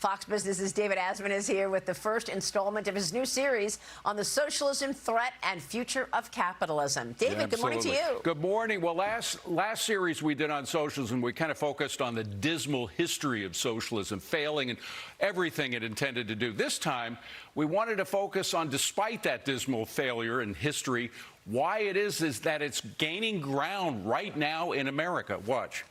Fox Business's David Asman is here with the first installment of his new series on the socialism, threat, and future of capitalism. David, good morning to you. Good morning. Well, last series we did on socialism, we kind of focused on the dismal history of socialism, failing in everything it intended to do. This time, we wanted to focus on, despite that dismal failure in history, why it is that it's gaining ground right now in America. Watch.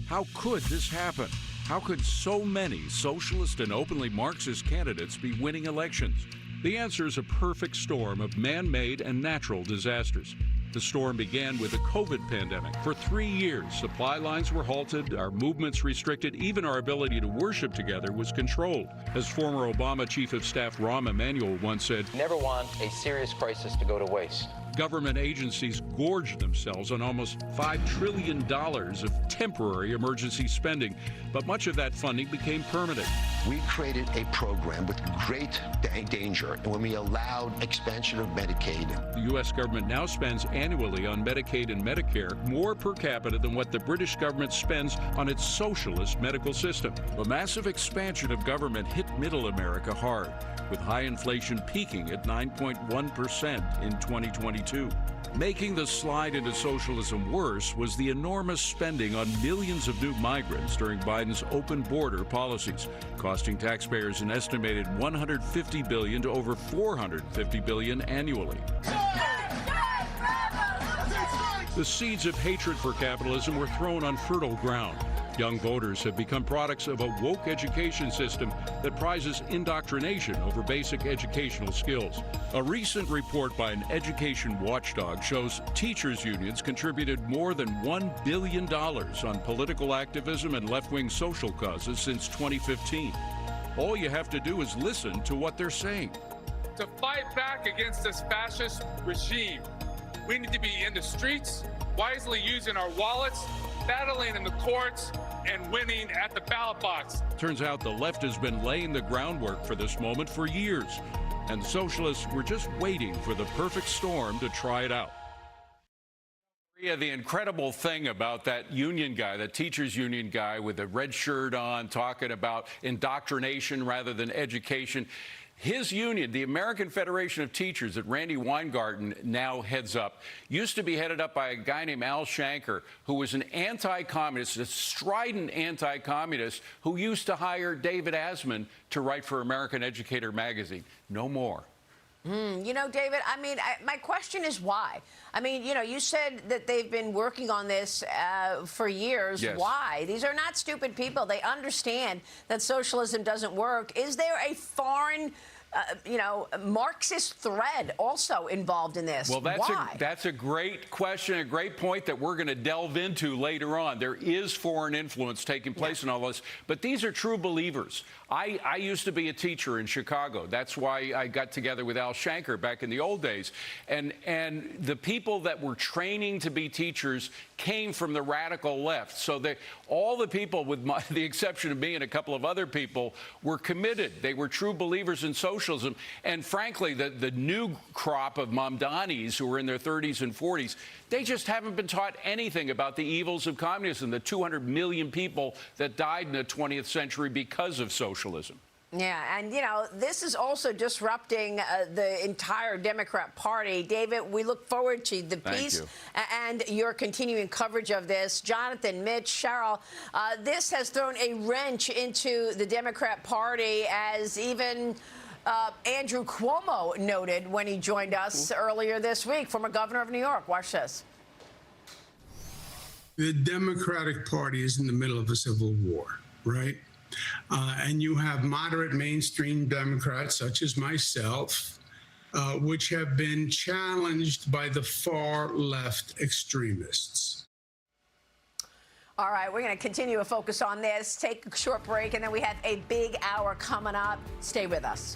How could this happen? How could so many socialist and openly Marxist candidates be winning elections? The answer is a perfect storm of man-made and natural disasters. The storm began with the COVID pandemic. For 3 years, supply lines were halted, our movements restricted, even our ability to worship together was controlled. As former Obama Chief of Staff Rahm Emanuel once said, "Never want a serious crisis to go to waste." Government agencies gorged themselves on almost $5 trillion of temporary emergency spending, but much of that funding became permanent. We created a program with great danger, and when we allowed expansion of Medicaid. The U.S. government now spends annually on Medicaid and Medicare more per capita than what the British government spends on its socialist medical system. The massive expansion of government hit middle America hard, with high inflation peaking at 9.1% in 2022. Making the slide into socialism worse was the enormous spending on millions of new migrants during Biden's open border policies, costing taxpayers an estimated $150 billion to over $450 billion annually. The seeds of hatred for capitalism were thrown on fertile ground. Young voters have become products of a woke education system that prizes indoctrination over basic educational skills. A recent report by an education watchdog shows teachers' unions contributed more than $1 billion on political activism and left-wing social causes since 2015. All you have to do is listen to what they're saying. To fight back against this fascist regime, we need to be in the streets, wisely using our wallets, battling in the courts, and winning at the ballot box. Turns out the left has been laying the groundwork for this moment for years, and socialists were just waiting for the perfect storm to try it out. Yeah, the incredible thing about that union guy, that teachers union guy with the red shirt on, talking about indoctrination rather than education. His union, the American Federation of Teachers that Randy Weingarten now heads up, used to be headed up by a guy named Al Shanker, who was an anti-communist, a strident anti-communist, who used to hire David Asman to write for American Educator magazine. No more. You know, David, I mean, my question is why? I mean, you know, you said that they've been working on this for years. Yes. Why? These are not stupid people. They understand that socialism doesn't work. Is there a foreign, Marxist thread also involved in this? Well, Why? that's a great question, a great point that we're going to delve into later on. There is foreign influence taking place in all this, but these are true believers. I used to be a teacher in Chicago. That's why I got together with Al Shanker back in the old days. And the people that were training to be teachers came from the radical left. So all the people, with the exception of me and a couple of other people, were committed. They were true believers in socialism. And frankly, the new crop of Mamdanis who are in their 30s and 40s, they just haven't been taught anything about the evils of communism, the 200 million people that died in the 20th century because of socialism. Yeah, and, you know, this is also disrupting the entire Democrat Party. David, we look forward to the piece and your continuing coverage of this. Jonathan, Mitch, Cheryl, this has thrown a wrench into the Democrat Party, as even Andrew Cuomo noted when he joined us earlier this week, former governor of New York. Watch this. The Democratic Party is in the middle of a civil war, right? And you have moderate mainstream Democrats, such as myself, which have been challenged by the far left extremists. All right, we're going to continue to focus on this, take a short break, and then we have a big hour coming up. Stay with us.